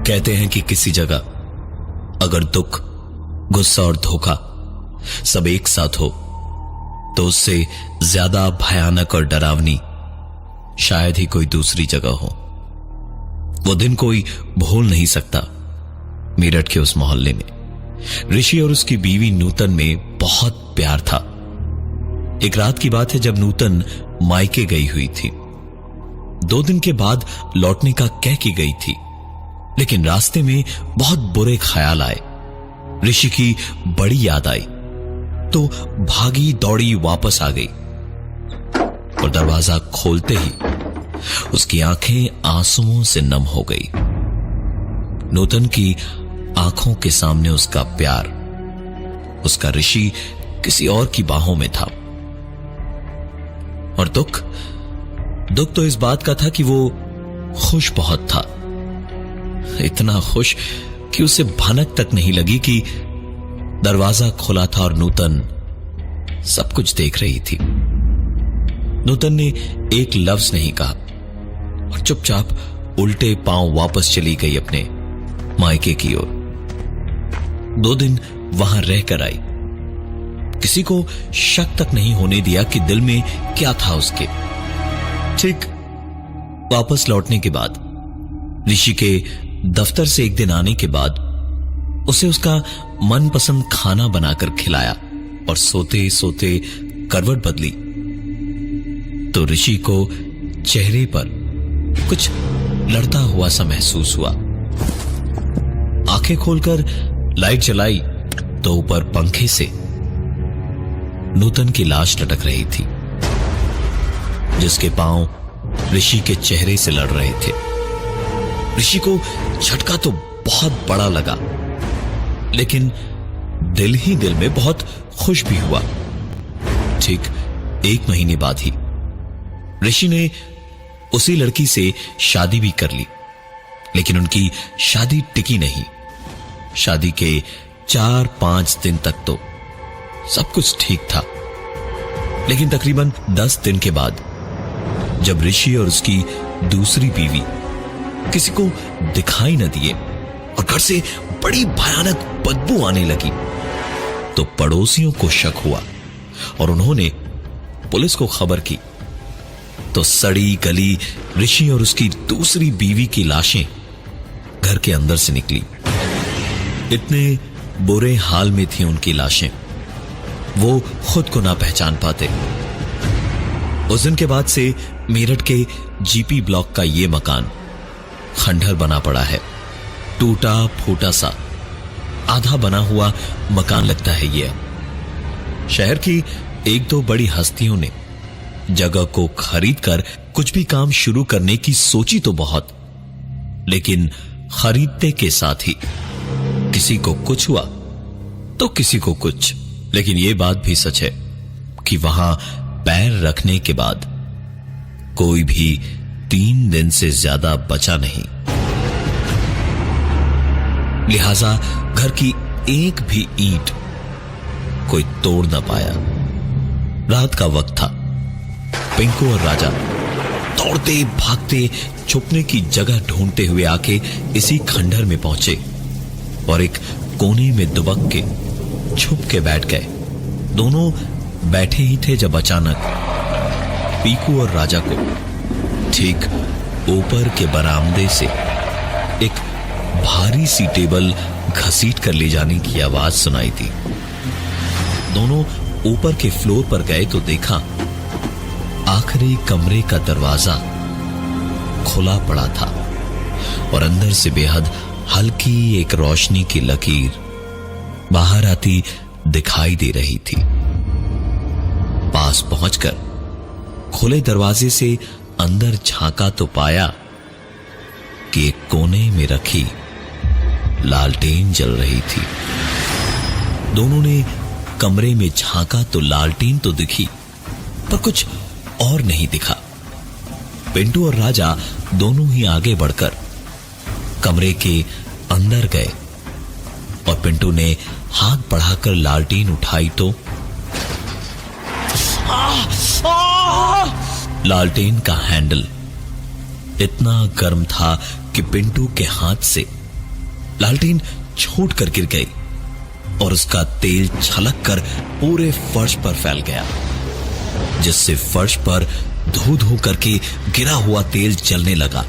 कहते हैं कि किसी जगह अगर दुख, गुस्सा और धोखा सब एक साथ हो तो उससे ज्यादा भयानक और डरावनी शायद ही कोई दूसरी जगह हो। वो दिन कोई भूल नहीं सकता। मेरठ के उस मोहल्ले में ऋषि और उसकी बीवी नूतन में बहुत प्यार था। एक रात की बात है जब नूतन मायके गई हुई थी। 2 दिन के बाद लौटने का कह की गई थी, लेकिन रास्ते में बहुत बुरे ख्याल आए। ऋषि की बड़ी याद आई तो भागी दौड़ी वापस आ गई और दरवाजा खोलते ही उसकी आंखें आंसुओं से नम हो गई। नूतन की आंखों के सामने उसका प्यार, उसका ऋषि किसी और की बाहों में था। और दुख तो इस बात का था कि वो खुश बहुत था, इतना खुश कि उसे भनक तक नहीं लगी कि दरवाजा खुला था और नूतन सब कुछ देख रही थी। नूतन ने एक लफ्ज नहीं कहा और चुपचाप उल्टे पांव वापस चली गई अपने मायके की ओर। 2 दिन वहां रहकर आई। किसी को शक तक नहीं होने दिया कि दिल में क्या था उसके। ठीक वापस लौटने के बाद, ऋषि के दफ्तर से एक दिन आने के बाद उसे उसका मनपसंद खाना बनाकर खिलाया और सोते सोते करवट बदली तो ऋषि को चेहरे पर कुछ लड़ता हुआ सा महसूस हुआ। आंखें खोलकर लाइट जलाई तो ऊपर पंखे से नूतन की लाश लटक रही थी, जिसके पांव ऋषि के चेहरे से लड़ रहे थे। ऋषि को झटका तो बहुत बड़ा लगा, लेकिन दिल ही दिल में बहुत खुश भी हुआ। ठीक 1 महीने बाद ही ऋषि ने उसी लड़की से शादी भी कर ली, लेकिन उनकी शादी टिकी नहीं। शादी के 4-5 दिन तक तो सब कुछ ठीक था, लेकिन तकरीबन 10 दिन के बाद जब ऋषि और उसकी दूसरी बीवी किसी को दिखाई न दिए और घर से बड़ी भयानक बदबू आने लगी तो पड़ोसियों को शक हुआ और उन्होंने पुलिस को खबर की। तो सड़ी गली ऋषि और उसकी दूसरी बीवी की लाशें घर के अंदर से निकली। इतने बुरे हाल में थी उनकी लाशें, वो खुद को ना पहचान पाते। उस दिन के बाद से मेरठ के जीपी ब्लॉक का ये मकान खंडहर बना पड़ा है। टूटा फूटा सा आधा बना हुआ मकान लगता है ये। शहर की 1-2 बड़ी हस्तियों ने जगह को खरीदकर कुछ भी काम शुरू करने की सोची तो बहुत, लेकिन खरीदते के साथ ही किसी को कुछ हुआ तो किसी को कुछ। लेकिन यह बात भी सच है कि वहां पैर रखने के बाद कोई भी 3 दिन से ज्यादा बचा नहीं। लिहाजा घर की एक भी ईंट कोई तोड़ न पाया। रात का वक्त था। पिंकू और राजा दौड़ते भागते छुपने की जगह ढूंढते हुए आके इसी खंडहर में पहुंचे और एक कोने में दुबक के छुप के बैठ गए। दोनों बैठे ही थे जब अचानक पीकू और राजा को ठीक ऊपर के बरामदे से एक भारी सी टेबल घसीट कर ले जाने की आवाज सुनाई दी। दोनों ऊपर के फ्लोर पर गए तो देखा आखिरी कमरे का दरवाजा खुला पड़ा था और अंदर से बेहद हल्की एक रोशनी की लकीर बाहर आती दिखाई दे रही थी। पास पहुंचकर खुले दरवाजे से अंदर झांका तो पाया कि एक कोने में रखी लालटेन जल रही थी। दोनों ने कमरे में झांका तो लालटेन तो दिखी, पर कुछ और नहीं दिखा। पिंटू और राजा दोनों ही आगे बढ़कर कमरे के अंदर गए और पिंटू ने हाथ बढ़ाकर लालटेन उठाई तो लालटेन का हैंडल इतना गर्म था कि पिंटू के हाथ से लालटेन छूट कर गिर गई और उसका तेल छलक कर पूरे फर्श पर फैल गया, जिससे फर्श पर धू धू करके गिरा हुआ तेल जलने लगा।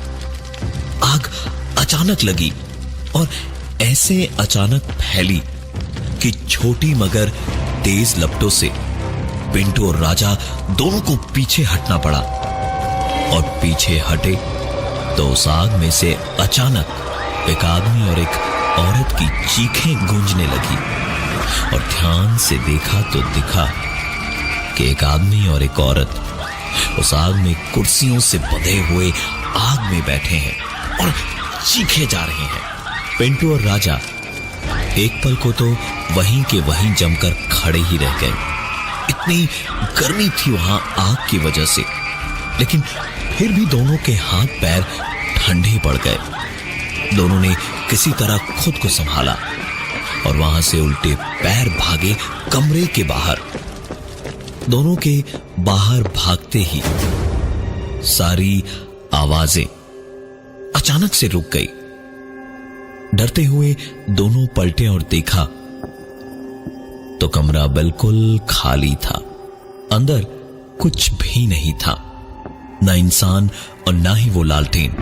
आग अचानक लगी और ऐसे अचानक फैली कि छोटी मगर तेज लपटों से पिंटू और राजा दोनों को पीछे हटना पड़ा। और पीछे हटे तो उस आग में से अचानक एक आदमी और एक औरत की चीखें गूंजने लगी। और ध्यान से देखा तो दिखा कि एक आदमी और एक औरत उस आग में कुर्सियों से बंधे हुए आग में बैठे हैं और चीखे जा रहे हैं। पिंटू और राजा एक पल को तो वहीं के वहीं जमकर खड़े ही रह गए। इतनी गर्मी थी वहां आग की वजह से, लेकिन फिर भी दोनों के हाथ पैर ठंडे पड़ गए। दोनों ने किसी तरह खुद को संभाला और वहां से उल्टे पैर भागे कमरे के बाहर। दोनों के बाहर भागते ही सारी आवाजें अचानक से रुक गई। डरते हुए दोनों पलटे और देखा तो कमरा बिल्कुल खाली था। अंदर कुछ भी नहीं था, ना इंसान और ना ही वो लालटेन।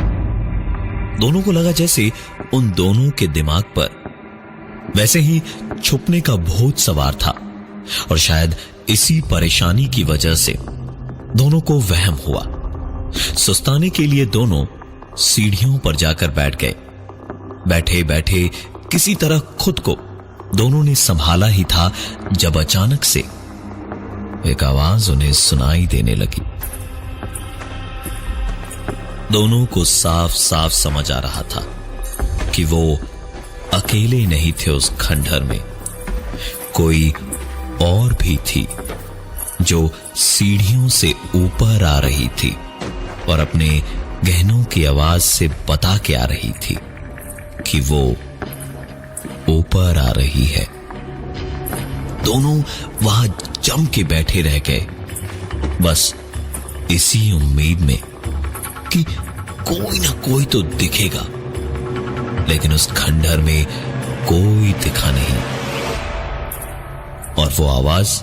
दोनों को लगा जैसे उन दोनों के दिमाग पर वैसे ही छुपने का भूत सवार था, और शायद इसी परेशानी की वजह से दोनों को वहम हुआ। सुस्ताने के लिए दोनों सीढ़ियों पर जाकर बैठ गए। बैठे बैठे किसी तरह खुद को दोनों ने संभाला ही था जब अचानक से एक आवाज उन्हें सुनाई देने लगी। दोनों को साफ साफ समझ आ रहा था कि वो अकेले नहीं थे उस खंडहर में, कोई और भी थी जो सीढ़ियों से ऊपर आ रही थी और अपने गहनों की आवाज से बता के आ रही थी कि वो ऊपर आ रही है। दोनों वहां जम के बैठे रह गए, बस इसी उम्मीद में कि कोई ना कोई तो दिखेगा, लेकिन उस खंडहर में कोई दिखा नहीं। और वो आवाज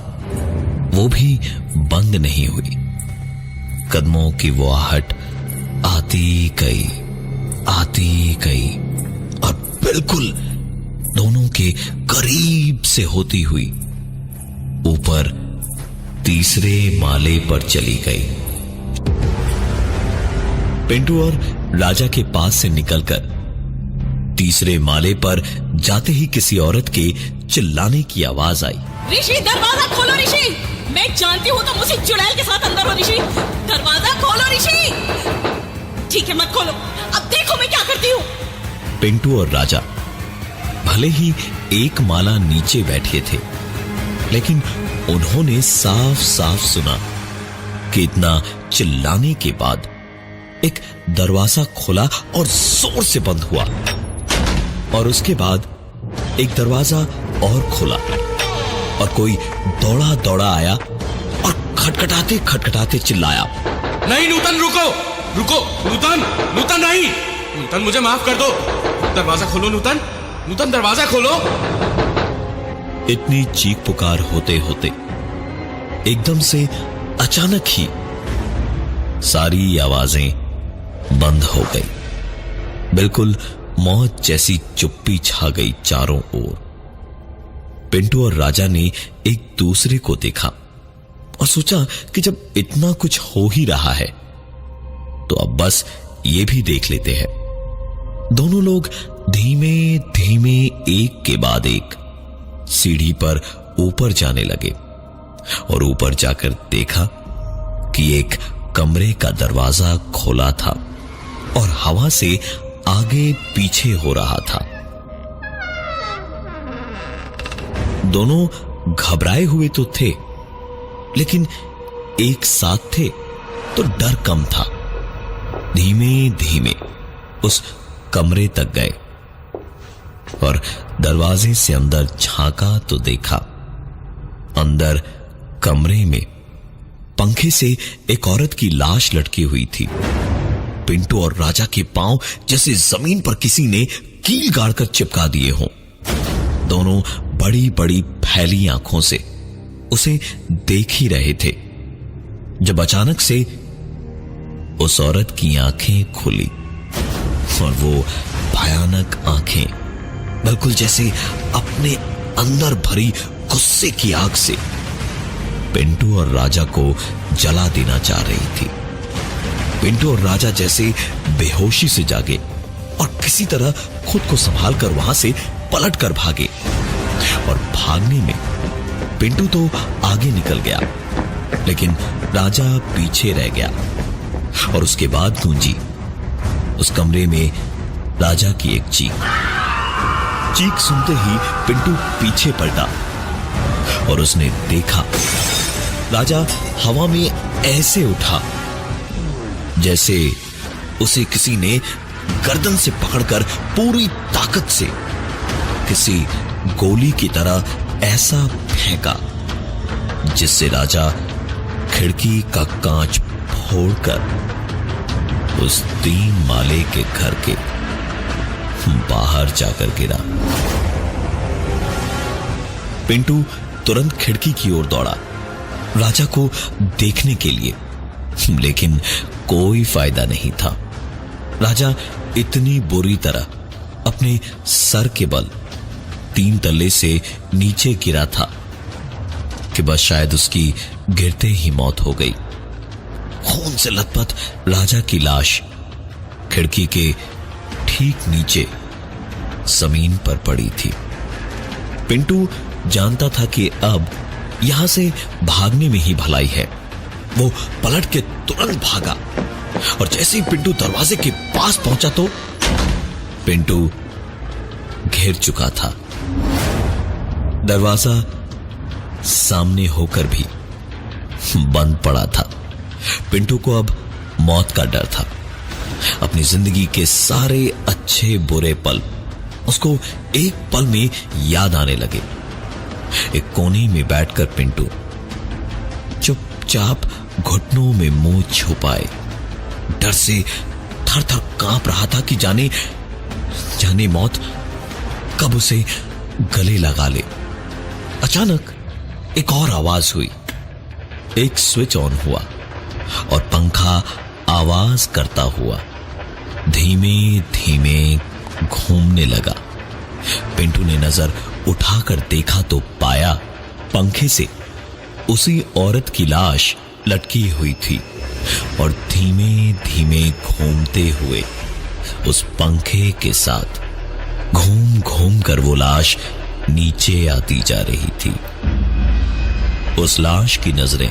वो भी बंद नहीं हुई। कदमों की वो आहट आती गई और बिल्कुल दोनों के करीब से होती हुई ऊपर तीसरे माले पर चली गई। पिंटू और राजा के पास से निकलकर तीसरे माले पर जाते ही किसी औरत के चिल्लाने की आवाज आई। ऋषि, दरवाजा खोलो ऋषि! मैं जानती हूँ तुम उसी चुड़ैल के साथ अंदर हो ऋषि। दरवाजा खोलो ऋषि! ठीक है, मत खोलो, अब देखो मैं क्या करती हूँ। पिंटू और राजा भले ही एक माला नीचे बैठे थे, लेकिन उन्होंने साफ साफ सुना कि इतना चिल्लाने के बाद एक दरवाजा खुला और जोर से बंद हुआ, और उसके बाद एक दरवाजा और खुला और कोई दौड़ा दौड़ा आया और खटखटाते खटखटाते चिल्लाया, नहीं नूतन, रुको रुको, नूतन नहीं, नूतन मुझे माफ कर दो, दरवाजा खोलो नूतन, दरवाजा खोलो। इतनी चीख पुकार होते होते एकदम से अचानक ही सारी आवाजें बंद हो गई। बिल्कुल मौत जैसी चुप्पी छा गई चारों ओर। पिंटू और राजा ने एक दूसरे को देखा और सोचा कि जब इतना कुछ हो ही रहा है तो अब बस ये भी देख लेते हैं। दोनों लोग धीमे धीमे एक के बाद एक सीढ़ी पर ऊपर जाने लगे और ऊपर जाकर देखा कि एक कमरे का दरवाजा खोला था और हवा से आगे पीछे हो रहा था। दोनों घबराए हुए तो थे, लेकिन एक साथ थे तो डर कम था। धीमे धीमे उस कमरे तक गए और दरवाजे से अंदर झांका तो देखा अंदर कमरे में पंखे से एक औरत की लाश लटकी हुई थी। पिंटू और राजा के पांव जैसे जमीन पर किसी ने कील गाड़कर चिपका दिए हों। दोनों बड़ी बड़ी फैली आंखों से उसे देख ही रहे थे जब अचानक से उस औरत की आंखें खुली और वो भयानक आंखें बिल्कुल जैसे अपने अंदर भरी गुस्से की आग से पिंटू और राजा को जला देना चाह रही थी। पिंटू और राजा जैसे बेहोशी से जागे और किसी तरह खुद को संभाल कर वहां से पलट कर भागे। और भागने में पिंटू तो आगे निकल गया, लेकिन राजा पीछे रह गया। और उसके बाद गूंजी उस कमरे में राजा की एक चीख सुनते ही पिंटू पीछे पलटा और उसने देखा राजा हवा में ऐसे उठा जैसे उसे किसी ने गर्दन से पकड़कर पूरी ताकत से किसी गोली की तरह ऐसा फेंका जिससे राजा खिड़की का कांच फोड़कर उस 3 माले के घर के बाहर जाकर गिरा। पिंटू तुरंत खिड़की की ओर दौड़ा राजा को देखने के लिए, लेकिन कोई फायदा नहीं था। राजा इतनी बुरी तरह अपने सर के बल 3 तल्ले से नीचे गिरा था कि बस शायद उसकी गिरते ही मौत हो गई। खून से लथपथ राजा की लाश खिड़की के ठीक नीचे जमीन पर पड़ी थी। पिंटू जानता था कि अब यहां से भागने में ही भलाई है। वो पलट के तुरंत भागा और जैसे ही पिंटू दरवाजे के पास पहुंचा तो पिंटू घेर चुका था। दरवाजा सामने होकर भी बंद पड़ा था। पिंटू को अब मौत का डर था। अपनी जिंदगी के सारे अच्छे बुरे पल उसको एक पल में याद आने लगे। एक कोने में बैठकर पिंटू चुपचाप घुटनों में मुंह छुपाए डर से थर थर कांप रहा था कि जाने मौत कब उसे गले लगा ले। अचानक एक और आवाज हुई। एक स्विच ऑन हुआ और पंखा आवाज करता हुआ धीमे धीमे घूमने लगा। पिंटू ने नजर उठाकर देखा तो पाया पंखे से उसी औरत की लाश लटकी हुई थी और धीमे धीमे घूमते हुए उस पंखे के साथ घूम घूम कर वो लाश नीचे आती जा रही थी। उस लाश की नजरें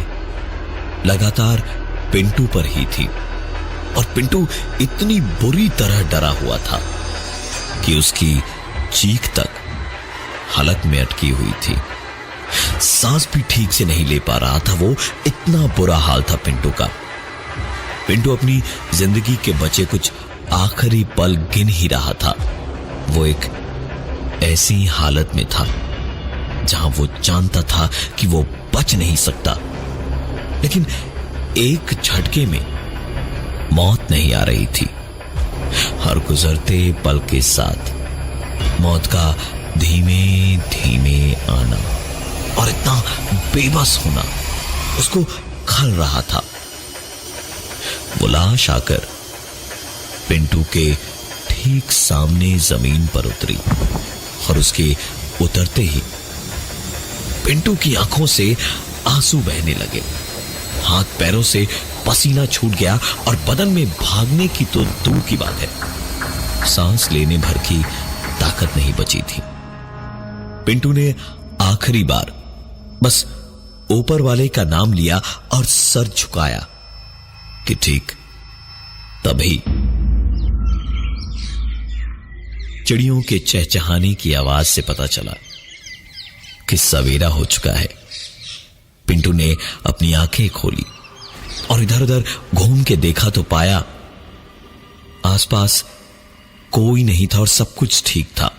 लगातार पिंटू पर ही थी और पिंटू इतनी बुरी तरह डरा हुआ था कि उसकी चीख तक हलक में अटकी हुई थी। सांस भी ठीक से नहीं ले पा रहा था वो, इतना बुरा हाल था पिंटू का। पिंटू अपनी जिंदगी के बचे कुछ आखिरी पल गिन ही रहा था। वो एक ऐसी हालत में था जहां वो जानता था कि वो बच नहीं सकता, लेकिन एक झटके में मौत नहीं आ रही थी। हर गुजरते पल के साथ मौत का धीमे धीमे आना और इतना बेबस होना उसको खल रहा था। वो लाश आकर पिंटू के ठीक सामने जमीन पर उतरी और उसके उतरते ही पिंटू की आंखों से आंसू बहने लगे। हाथ पैरों से पसीना छूट गया और बदन में भागने की तो दूर की बात है, सांस लेने भर की ताकत नहीं बची थी। पिंटू ने आखिरी बार बस ऊपर वाले का नाम लिया और सर झुकाया कि ठीक तभी चिड़ियों के चहचहाने की आवाज से पता चला कि सवेरा हो चुका है। पिंटू ने अपनी आंखें खोली और इधर उधर घूम के देखा तो पाया आसपास कोई नहीं था और सब कुछ ठीक था।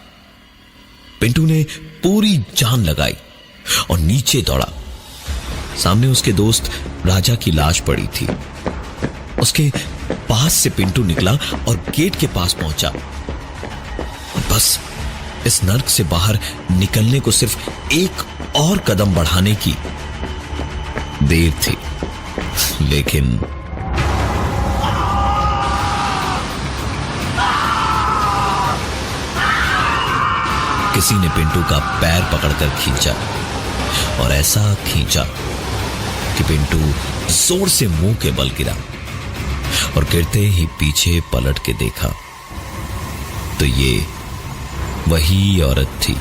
पिंटू ने पूरी जान लगाई और नीचे दौड़ा। सामने उसके दोस्त राजा की लाश पड़ी थी। उसके पास से पिंटू निकला और गेट के पास पहुंचा और बस इस नर्क से बाहर निकलने को सिर्फ एक और कदम बढ़ाने की देर थी। लेकिन किसी ने पिंटू का पैर पकड़कर खींचा और ऐसा खींचा कि पिंटू जोर से मुंह के बल गिरा और गिरते ही पीछे पलट के देखा तो ये वही औरत थी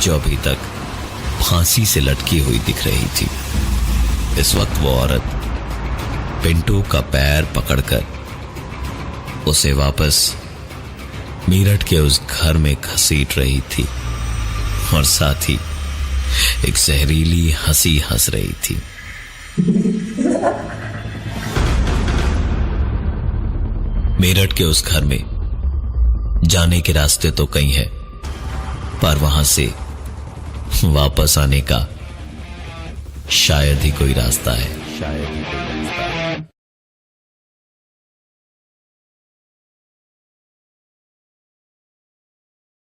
जो अभी तक फांसी से लटकी हुई दिख रही थी। इस वक्त वो औरत पिंटू का पैर पकड़कर उसे वापस मीरठ के उस घर में घसीट रही थी और साथ ही एक जहरीली हंसी हंस रही थी। मेरठ के उस घर में जाने के रास्ते तो कई हैं, पर वहां से वापस आने का शायद ही कोई रास्ता है।